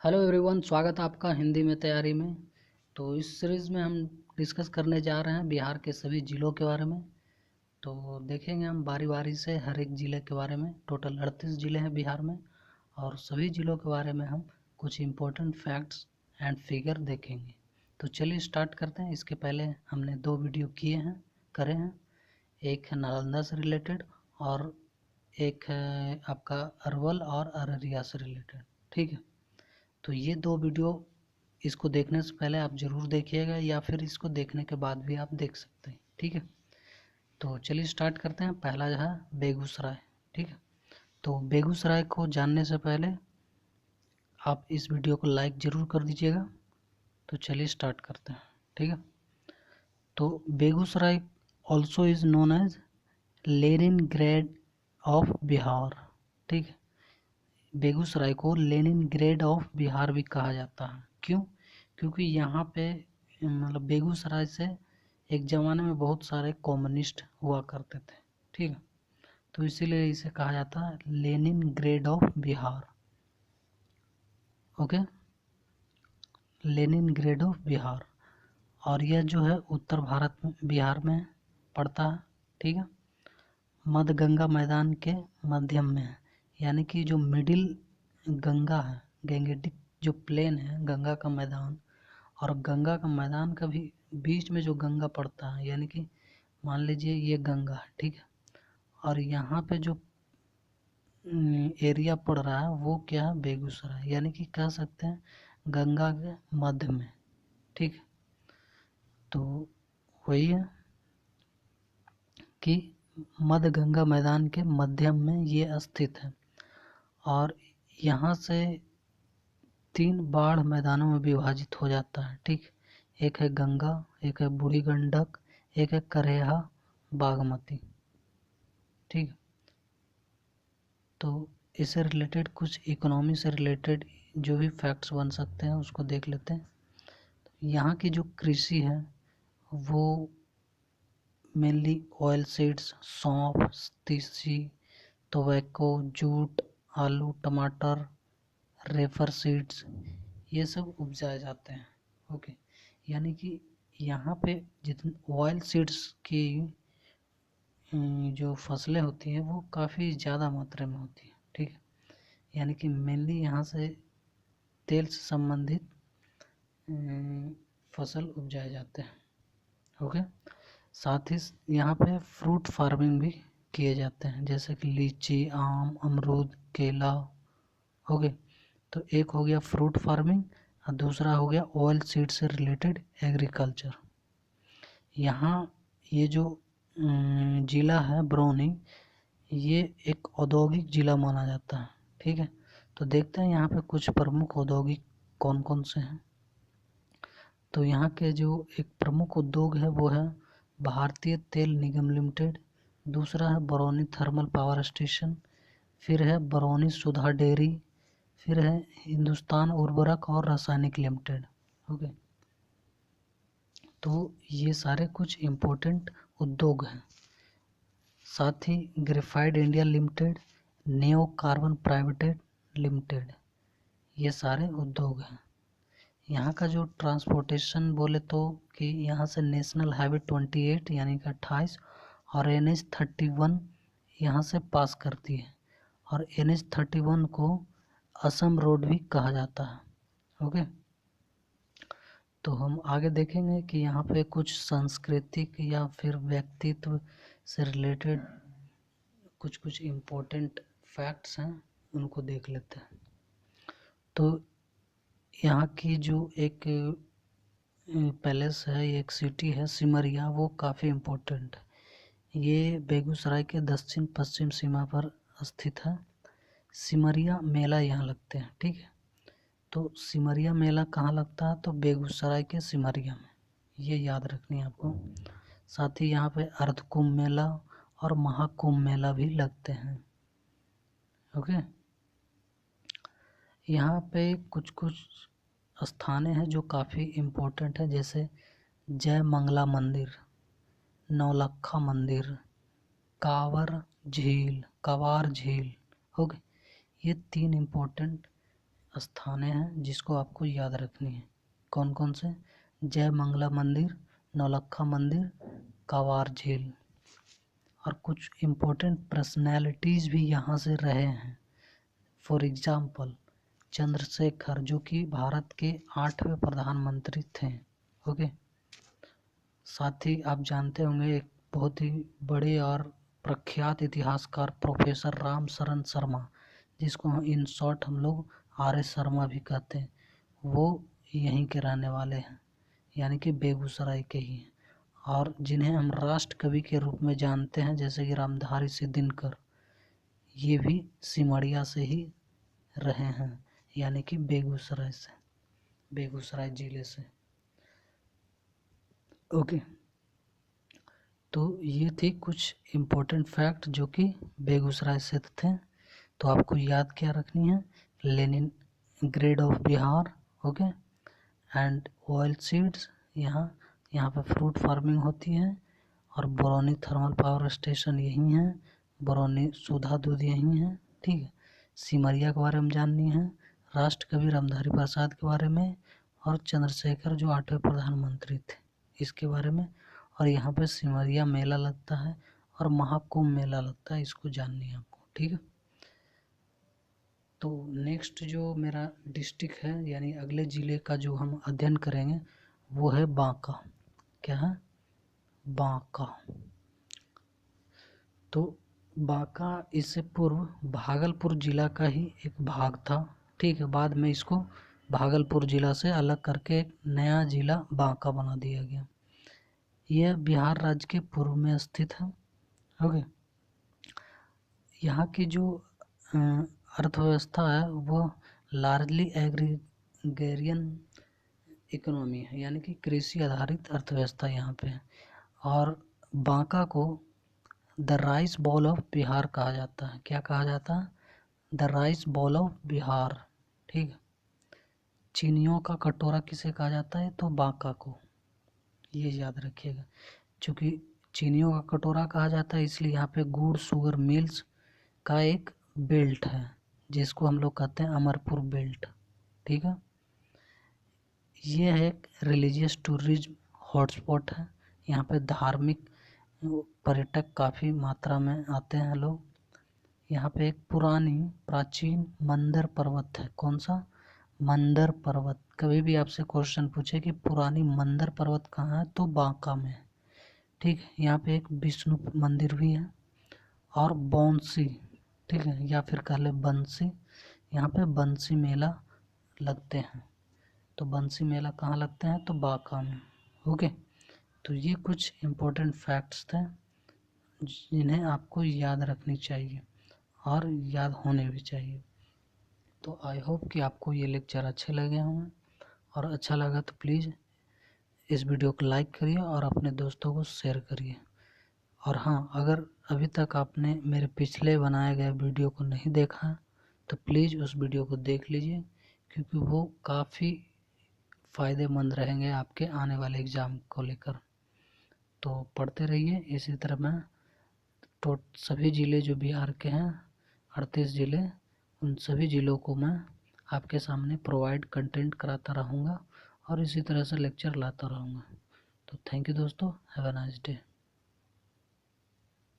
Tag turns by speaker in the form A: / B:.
A: Hello everyone, स्वागत है आपका हिंदी में तैयारी में। तो इस सीरीज़ में हम डिस्कस करने जा रहे हैं बिहार के सभी ज़िलों के बारे में। तो देखेंगे हम बारी बारी से हर एक ज़िले के बारे में। टोटल 38 ज़िले हैं बिहार में और सभी ज़िलों के बारे में हम कुछ इम्पोर्टेंट फैक्ट्स एंड फिगर देखेंगे। तो चलिए स्टार्ट करते हैं। इसके पहले हमने 2 वीडियो करे हैं। एक है नालंदा से रिलेटेड और एक है आपका अरवल और अररिया से रिलेटेड। ठीक है, तो ये 2 वीडियो इसको देखने से पहले आप ज़रूर देखिएगा या फिर इसको देखने के बाद भी आप देख सकते हैं। ठीक है, तो चलिए स्टार्ट करते हैं। पहला जो है बेगूसराय। ठीक है, तो बेगूसराय को जानने से पहले आप इस वीडियो को लाइक ज़रूर कर दीजिएगा। तो चलिए स्टार्ट करते हैं। ठीक है, तो Begusarai also is known as Leningrad of Bihar. ठीक है, बेगूसराय को लेनिनग्रेड ऑफ बिहार भी कहा जाता है। क्यों? क्योंकि यहाँ पे मतलब बेगूसराय से एक ज़माने में बहुत सारे कम्युनिस्ट हुआ करते थे। ठीक है, तो इसीलिए इसे कहा जाता है Leningrad of Bihar. Okay, Leningrad of Bihar. और यह जो है उत्तर भारत में बिहार में पड़ता है। ठीक है, मध्य गंगा मैदान के मध्यम में है, यानी कि जो मिडिल गंगा है, गैंगेटिक जो प्लेन है गंगा का मैदान, और गंगा का मैदान का भी बीच में जो गंगा पड़ता है, यानी कि मान लीजिए ये गंगा है। ठीक है, और यहाँ पे जो एरिया पड़ रहा है वो क्या है, बेगूसराय, यानी कि कह सकते हैं गंगा के मध्य में। ठीक है, तो वही है कि मध्य गंगा मैदान के मध्यम में ये स्थित है। और यहाँ से 3 बाढ़ मैदानों में विभाजित हो जाता है। ठीक, एक है गंगा, एक है बूढ़ी गंडक, एक है करेहा बागमती। ठीक, तो इससे रिलेटेड कुछ इकोनॉमी से रिलेटेड जो भी फैक्ट्स बन सकते हैं उसको देख लेते हैं। यहाँ की जो कृषि है वो मेनली ऑयल सीड्स, सौंफ, तीसी, टोबैको, जूट, आलू, टमाटर, रेफर सीड्स, ये सब उपजाए जाते हैं। ओके, यानी कि यहाँ पे जितने ऑयल सीड्स की जो फसलें होती हैं वो काफ़ी ज़्यादा मात्रा में होती है। ठीक है, यानी कि मेनली यहाँ से तेल से संबंधित फसल उपजाए जाते हैं। ओके, साथ ही यहाँ पे फ्रूट फार्मिंग भी किए जाते हैं, जैसे कि लीची, आम, अमरूद, केला। ओके, तो एक हो गया फ्रूट फार्मिंग और दूसरा हो गया ऑयल सीड से रिलेटेड एग्रीकल्चर। यहाँ ये जो ज़िला है बरौनी, ये एक औद्योगिक ज़िला माना जाता है। ठीक है, तो देखते हैं यहाँ पे कुछ प्रमुख औद्योगिक कौन कौन से हैं। तो यहाँ के जो एक प्रमुख उद्योग है वो है भारतीय तेल निगम लिमिटेड, दूसरा है बरौनी थर्मल पावर स्टेशन, फिर है बरौनी सुधा डेयरी, फिर है हिंदुस्तान उर्वरक और रासायनिक लिमिटेड। ओके, तो ये सारे कुछ इम्पोर्टेंट उद्योग हैं। साथ ही graphite India limited, neo carbon private limited, ये सारे उद्योग हैं। यहाँ का जो ट्रांसपोर्टेशन बोले तो कि यहाँ से नेशनल हाईवे 28 यानी कि 28 और NH 31 यहाँ से पास करती है, और NH 31 को असम रोड भी कहा जाता है। ओके, तो हम आगे देखेंगे कि यहाँ पे कुछ सांस्कृतिक या फिर व्यक्तित्व से रिलेटेड कुछ कुछ इम्पोर्टेंट फैक्ट्स हैं, उनको देख लेते हैं। तो यहाँ की जो एक पैलेस है, एक सिटी है सिमरिया, वो काफ़ी इम्पोर्टेंट है। ये बेगूसराय के दक्षिण पश्चिम सीमा पर स्थित है। सिमरिया मेला यहाँ लगते हैं। ठीक है, तो सिमरिया मेला कहाँ लगता है, तो बेगूसराय के सिमरिया में, ये याद रखनी है आपको। साथ ही यहाँ पे अर्धकुंभ मेला और महाकुंभ मेला भी लगते हैं। ओके, यहाँ पे कुछ कुछ स्थानें हैं जो काफ़ी इम्पोर्टेंट है, जैसे जय मंगला मंदिर, नौलखा मंदिर, कांवर झील, कवार झील। ओके, ये 3 इम्पोर्टेंट स्थानें हैं जिसको आपको याद रखनी है। कौन कौन से? जय मंगला मंदिर, नौलक्खा मंदिर, कांवार झील। और कुछ इम्पोर्टेंट पर्सनैलिटीज़ भी यहाँ से रहे हैं। फॉर एग्जाम्पल चंद्रशेखर, जो कि भारत के 8वें प्रधानमंत्री थे। ओके। साथ ही आप जानते होंगे एक बहुत ही बड़े और प्रख्यात इतिहासकार प्रोफेसर राम शरण शर्मा, जिसको हम इन शॉर्ट हम लोग आर.एस. शर्मा भी कहते हैं, वो यहीं के रहने वाले हैं, यानी कि बेगूसराय के ही हैं। और जिन्हें हम राष्ट्र कवि के रूप में जानते हैं, जैसे कि रामधारी सिंह दिनकर, ये भी सिमरिया से ही रहे हैं, यानी कि बेगूसराय से, बेगूसराय जिले से। ओके। तो ये थी कुछ इम्पोर्टेंट फैक्ट जो कि बेगूसराय से थे। तो आपको याद क्या रखनी है? Lenin grade of Bihar, okay, and oil seeds, यहाँ पे फ्रूट फार्मिंग होती है। और बरौनी थर्मल पावर स्टेशन यही है, बरौनी सुधा दूध यही है, ठीक है। सिमरिया के बारे में जाननी है, राष्ट्र कवि रामधारी प्रसाद के बारे में, और चंद्रशेखर जो 8वें प्रधानमंत्री थे इसके बारे में। और यहाँ पे सिमरिया मेला लगता है और महाकुंभ मेला लगता है, इसको जाननी है आपको, ठीक है। तो नेक्स्ट जो मेरा डिस्ट्रिक्ट है, यानी अगले ज़िले का जो हम अध्ययन करेंगे वो है बांका। क्या है? बांका। तो बांका इससे पूर्व भागलपुर जिला का ही एक भाग था, ठीक है। बाद में इसको भागलपुर जिला से अलग करके एक नया जिला बांका बना दिया गया। यह बिहार राज्य के पूर्व में स्थित है, ओके। यहाँ की जो अर्थव्यवस्था है वो लार्जली एग्रीगेरियन इकोनॉमी है, यानी कि कृषि आधारित अर्थव्यवस्था यहाँ पे है। और बांका को the rice ball of Bihar कहा जाता है। क्या कहा जाता है? The rice ball of Bihar, ठीक है। चीनियों का कटोरा किसे कहा जाता है? तो बांका को, ये याद रखिएगा। चूँकि चीनियों का कटोरा कहा जाता है इसलिए यहाँ पे गुड़ शुगर मिल्स का एक बेल्ट है, जिसको हम लोग कहते हैं अमरपुर बेल्ट, ठीक है। ये है एक रिलीजियस टूरिज्म हॉटस्पॉट है। यहाँ पे धार्मिक पर्यटक काफ़ी मात्रा में आते हैं लोग। यहाँ पे एक पुरानी प्राचीन मंदर पर्वत है। कौन सा? मंदर पर्वत। कभी भी आपसे क्वेश्चन पूछे कि पुरानी मंदर पर्वत कहाँ है, तो बांका में है, ठीक है। यहाँ पे एक विष्णु मंदिर भी है। और बंसी, ठीक है, या फिर कह ले बंसी, यहाँ पे बंसी मेला लगते हैं। तो बंसी मेला कहाँ लगते हैं? तो बांका में, ओके। तो ये कुछ इम्पोर्टेंट फैक्ट्स थे जिन्हें आपको याद रखनी चाहिए और याद होने भी चाहिए। तो आई होप कि आपको ये लेक्चर अच्छे लगे होंगे, और अच्छा लगा तो प्लीज़ इस वीडियो को लाइक करिए और अपने दोस्तों को शेयर करिए। और हाँ, अगर अभी तक आपने मेरे पिछले बनाए गए वीडियो को नहीं देखा है तो प्लीज़ उस वीडियो को देख लीजिए, क्योंकि वो काफ़ी फ़ायदेमंद रहेंगे आपके आने वाले एग्ज़ाम को लेकर। तो पढ़ते रहिए इसी तरह। मैं तो सभी ज़िले जो बिहार के हैं, 38 ज़िले, उन सभी ज़िलों को मैं आपके सामने प्रोवाइड कंटेंट कराता रहूँगा और इसी तरह से लेक्चर लाता रहूँगा। तो थैंक यू दोस्तों, हैव अ नाइस डे।